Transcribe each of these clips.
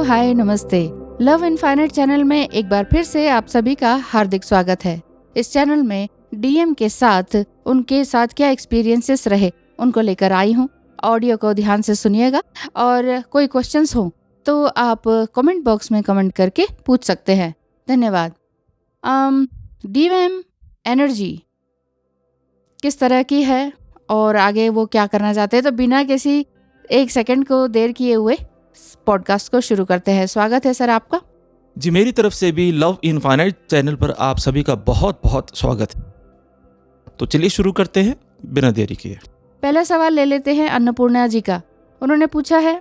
हाय नमस्ते। Love infinite channel में एक बार फिर से आप सभी का हार्दिक स्वागत है। इस चैनल में डीएम के साथ उनके साथ क्या एक्सपीरियंसेस रहे उनको लेकर आई हूँ। ऑडियो को ध्यान से सुनिएगा और कोई क्वेश्चंस हो तो आप कमेंट बॉक्स में कमेंट करके पूछ सकते हैं। धन्यवाद। डीएम एनर्जी किस तरह की है और आगे वो क्या करना चाहते हैं, तो बिना किसी एक सेकंड को देर किए हुए पॉडकास्ट को शुरू करते हैं। स्वागत है सर आपका। जी, मेरी तरफ से भी लव इनफाइनाइट चैनल पर आप सभी का बहुत बहुत स्वागत है। तो चलिए शुरू करते हैं बिना देरी किए। पहला सवाल ले लेते हैं अन्नपूर्णा जी का। उन्होंने पूछा है,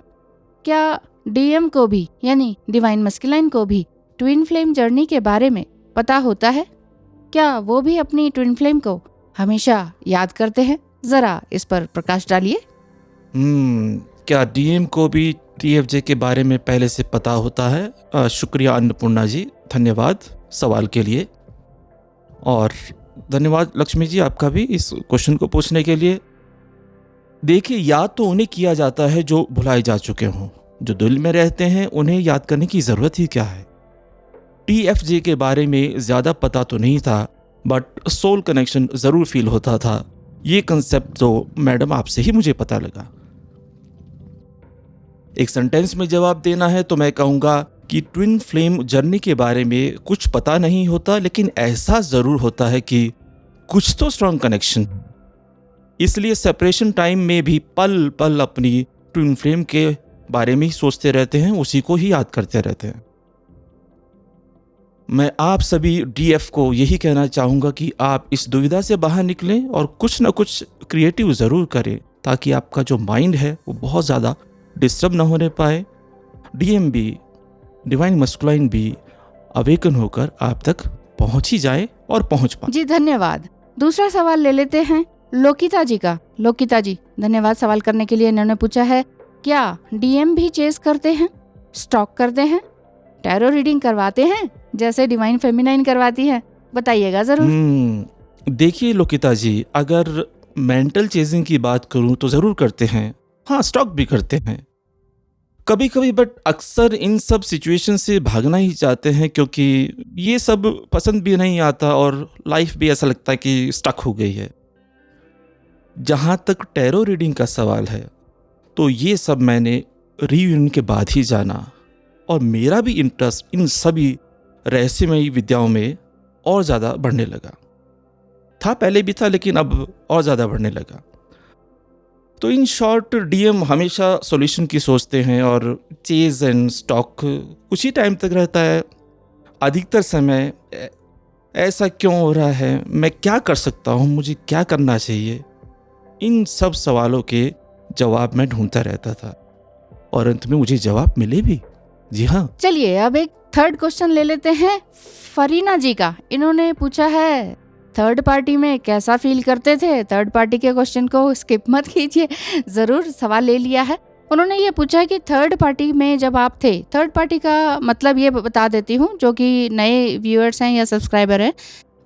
क्या डीएम को भी यानी डिवाइन मस्कुलाइन को भी ट्विन फ्लेम जर्नी के बारे में पता होता है? क्या वो भी अपनी ट्विन फ्लेम को हमेशा याद करते हैं? जरा इस पर प्रकाश डालिए। क्या डीएम को भी टीएफजे के बारे में पहले से पता होता है? शुक्रिया अन्नपूर्णा जी, धन्यवाद सवाल के लिए। और धन्यवाद लक्ष्मी जी आपका भी इस क्वेश्चन को पूछने के लिए। देखिए, याद तो उन्हें किया जाता है जो भुलाए जा चुके हों। जो दिल में रहते हैं उन्हें याद करने की ज़रूरत ही क्या है। टीएफजे के बारे में ज़्यादा पता तो नहीं था, बट सोल कनेक्शन ज़रूर फील होता था। ये कंसेप्ट तो मैडम आपसे ही मुझे पता लगा। एक सेंटेंस में जवाब देना है तो मैं कहूँगा कि ट्विन फ्लेम जर्नी के बारे में कुछ पता नहीं होता, लेकिन ऐसा ज़रूर होता है कि कुछ तो स्ट्रॉन्ग कनेक्शन। इसलिए सेपरेशन टाइम में भी पल पल अपनी ट्विन फ्लेम के बारे में ही सोचते रहते हैं, उसी को ही याद करते रहते हैं। मैं आप सभी डीएफ को यही कहना चाहूँगा कि आप इस दुविधा से बाहर निकलें और कुछ ना कुछ क्रिएटिव ज़रूर करें, ताकि आपका जो माइंड है वो बहुत ज़्यादा डिस्टर्ब ना होने पाए। डीएम भी, डिवाइन मस्कुलाइन भी अवेकन होकर आप तक पहुंच ही जाए और पहुंच पाए। जी धन्यवाद। दूसरा सवाल ले लेते हैं लोकिता जी का। लोकिता जी, धन्यवाद सवाल करने के लिए। इन्होंने पूछा है, क्या डीएम भी चेस करते हैं, स्टॉक करते हैं, टैरो रीडिंग करवाते हैं जैसे डिवाइन फेमिनाइन करवाती है? बताइएगा जरूर। देखिए लोकिता जी, अगर मेंटल चेजिंग की बात करूं तो जरूर करते हैं। हाँ, स्टॉक भी करते हैं कभी कभी, बट अक्सर इन सब सिचुएशन से भागना ही चाहते हैं, क्योंकि ये सब पसंद भी नहीं आता और लाइफ भी ऐसा लगता है कि स्टक हो गई है। जहाँ तक टैरो रीडिंग का सवाल है, तो ये सब मैंने रीयूनियन के बाद ही जाना, और मेरा भी इंटरेस्ट इन सभी रहस्यमयी विद्याओं में और ज़्यादा बढ़ने लगा। था पहले भी था, लेकिन अब और ज़्यादा बढ़ने लगा। तो इन शॉर्ट, डीएम हमेशा सॉल्यूशन की सोचते हैं और चेज एंड स्टॉक कुछ ही टाइम तक रहता है। अधिकतर समय ऐसा क्यों हो रहा है, मैं क्या कर सकता हूँ, मुझे क्या करना चाहिए, इन सब सवालों के जवाब मैं ढूंढता रहता था, और अंत में मुझे जवाब मिले भी। जी हाँ। चलिए अब एक थर्ड क्वेश्चन ले लेते हैं फरीना जी का। इन्होंने पूछा है, थर्ड पार्टी में कैसा फील करते थे? थर्ड पार्टी के क्वेश्चन को स्किप मत कीजिए, जरूर सवाल ले लिया है। उन्होंने ये पूछा है कि थर्ड पार्टी में जब आप थे, थर्ड पार्टी का मतलब ये बता देती हूँ जो कि नए व्यूअर्स हैं या सब्सक्राइबर हैं।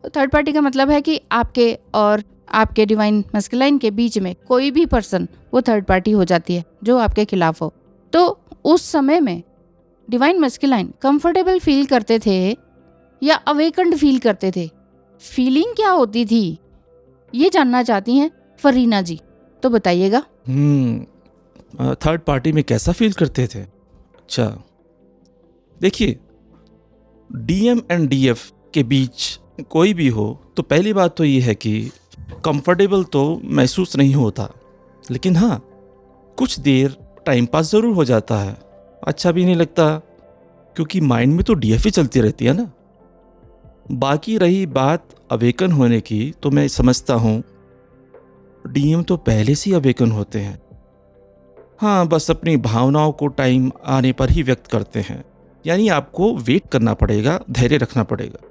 थर्ड पार्टी का मतलब है कि आपके और आपके डिवाइन मस्कुलाइन के बीच में कोई भी पर्सन वो थर्ड पार्टी हो जाती है जो आपके खिलाफ हो। तो उस समय में डिवाइन मस्कुलाइन कंफर्टेबल फील करते थे या अवेकन्ड फील करते थे? फीलिंग क्या होती थी, ये जानना चाहती हैं फरीना जी, तो बताइएगा। थर्ड पार्टी में कैसा फील करते थे? अच्छा, देखिए, डीएम एंड डीएफ के बीच कोई भी हो तो पहली बात तो ये है कि कंफर्टेबल तो महसूस नहीं होता, लेकिन हाँ, कुछ देर टाइम पास ज़रूर हो जाता है। अच्छा भी नहीं लगता, क्योंकि माइंड में तो डीएफ ही चलती रहती है ना। बाकी रही बात अवेकन होने की, तो मैं समझता हूँ डीएम तो पहले से ही अवेकन होते हैं। हाँ, बस अपनी भावनाओं को टाइम आने पर ही व्यक्त करते हैं, यानी आपको वेट करना पड़ेगा, धैर्य रखना पड़ेगा।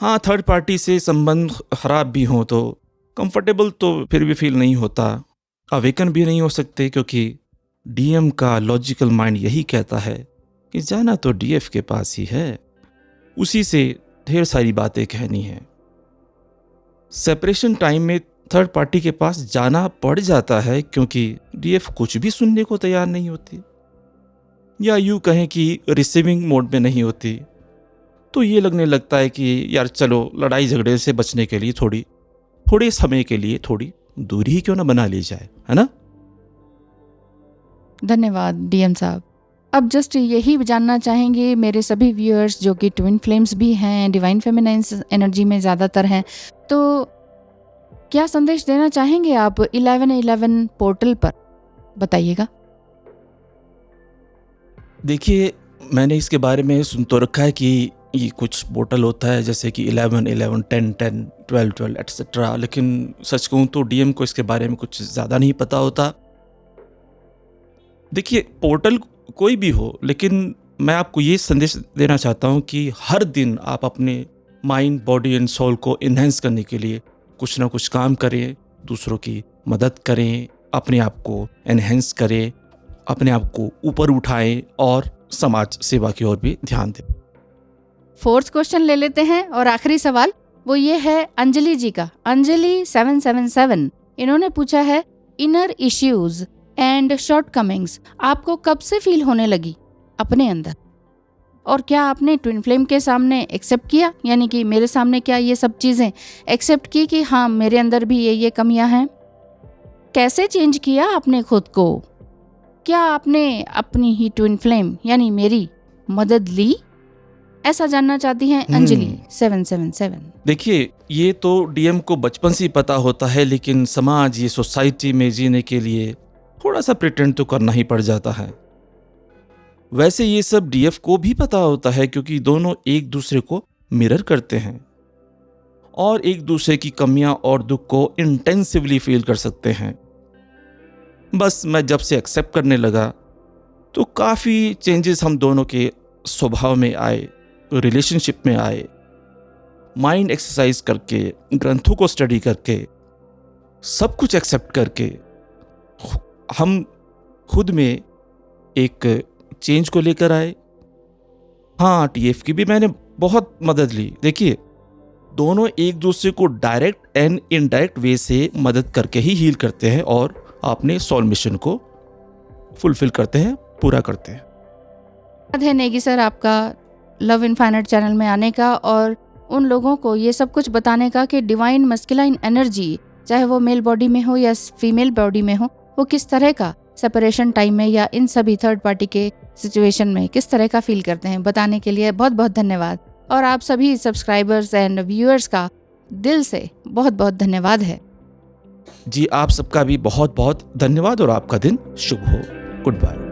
हाँ, थर्ड पार्टी से संबंध खराब भी हो तो कंफर्टेबल तो फिर भी फील नहीं होता, अवेकन भी नहीं हो सकते, क्योंकि डीएम का लॉजिकल माइंड यही कहता है कि जाना तो डीएफ के पास ही है, उसी से ढेर सारी बातें कहनी है। सेपरेशन टाइम में थर्ड पार्टी के पास जाना पड़ जाता है, क्योंकि डीएफ कुछ भी सुनने को तैयार नहीं होती। या यूँ कहें कि रिसीविंग मोड में नहीं होती, तो ये लगने लगता है कि यार चलो लड़ाई झगड़े से बचने के लिए थोड़े समय के लिए थोड़ी दूरी ही क्यों ना बना ली जाए, है ना? धन्यवाद डीएम साहब। अब जस्ट यही जानना चाहेंगे मेरे सभी व्यूअर्स जो कि ट्विन फ्लेम्स भी हैं, डिवाइन फेमिनाइन एनर्जी में ज़्यादातर हैं, तो क्या संदेश देना चाहेंगे आप 1111 पोर्टल पर? बताइएगा। देखिए, मैंने इसके बारे में सुन तो रखा है कि ये कुछ पोर्टल होता है जैसे कि 11 11 10 10 12 12 एटसेट्रा, लेकिन सच कहूँ तो डीएम को इसके बारे में कुछ ज़्यादा नहीं पता होता। देखिए, पोर्टल कोई भी हो, लेकिन मैं आपको ये संदेश देना चाहता हूँ कि हर दिन आप अपने माइंड, बॉडी एंड सोल को एनहांस करने के लिए कुछ ना कुछ काम करें, दूसरों की मदद करें, अपने आप को एनहांस करें, अपने आप को ऊपर उठाएं और समाज सेवा की ओर भी ध्यान दें। फोर्थ क्वेश्चन ले लेते हैं और आखिरी सवाल वो ये है अंजलि जी का। अंजलि 777 इन्होंने पूछा है, इनर इश्यूज एंड शॉर्टकमिंग्स आपको कब से फील होने लगी अपने अंदर, और क्या आपने ट्विन फ्लेम के सामने एक्सेप्ट किया, यानी कि मेरे सामने क्या ये सब चीज़ें एक्सेप्ट की कि हाँ मेरे अंदर भी ये कमियां हैं? कैसे चेंज किया आपने खुद को? क्या आपने अपनी ही ट्विन फ्लेम यानी मेरी मदद ली? ऐसा जानना चाहती हैं अंजलि 777। देखिए, ये तो डीएम को बचपन से ही पता होता है, लेकिन समाज, ये सोसाइटी में जीने के लिए थोड़ा सा प्रिटेंड तो करना ही पड़ जाता है। वैसे ये सब डीएफ को भी पता होता है, क्योंकि दोनों एक दूसरे को मिरर करते हैं और एक दूसरे की कमियां और दुख को इंटेंसिवली फील कर सकते हैं। बस मैं जब से एक्सेप्ट करने लगा तो काफ़ी चेंजेस हम दोनों के स्वभाव में आए, रिलेशनशिप में आए। माइंड एक्सरसाइज करके, ग्रंथों को स्टडी करके, सब कुछ एक्सेप्ट करके हम खुद में एक चेंज को लेकर आए। हाँ, टीएफ की भी मैंने बहुत मदद ली। देखिए, दोनों एक दूसरे को डायरेक्ट एंड इनडायरेक्ट वे से मदद करके ही हील करते हैं और अपने सोल मिशन को फुलफिल करते हैं, पूरा करते हैं। धन्यवाद है नेगी सर आपका लव इनफाइनाइट चैनल में आने का और उन लोगों को ये सब कुछ बताने का कि डिवाइन मस्कुलाइन एनर्जी चाहे वो मेल बॉडी में हो या फीमेल बॉडी में हो, वो किस तरह का सेपरेशन टाइम में या इन सभी थर्ड पार्टी के सिचुएशन में किस तरह का फील करते हैं, बताने के लिए बहुत बहुत धन्यवाद। और आप सभी सब्सक्राइबर्स एंड व्यूअर्स का दिल से बहुत बहुत धन्यवाद है। जी, आप सबका भी बहुत बहुत धन्यवाद और आपका दिन शुभ हो। Good bye.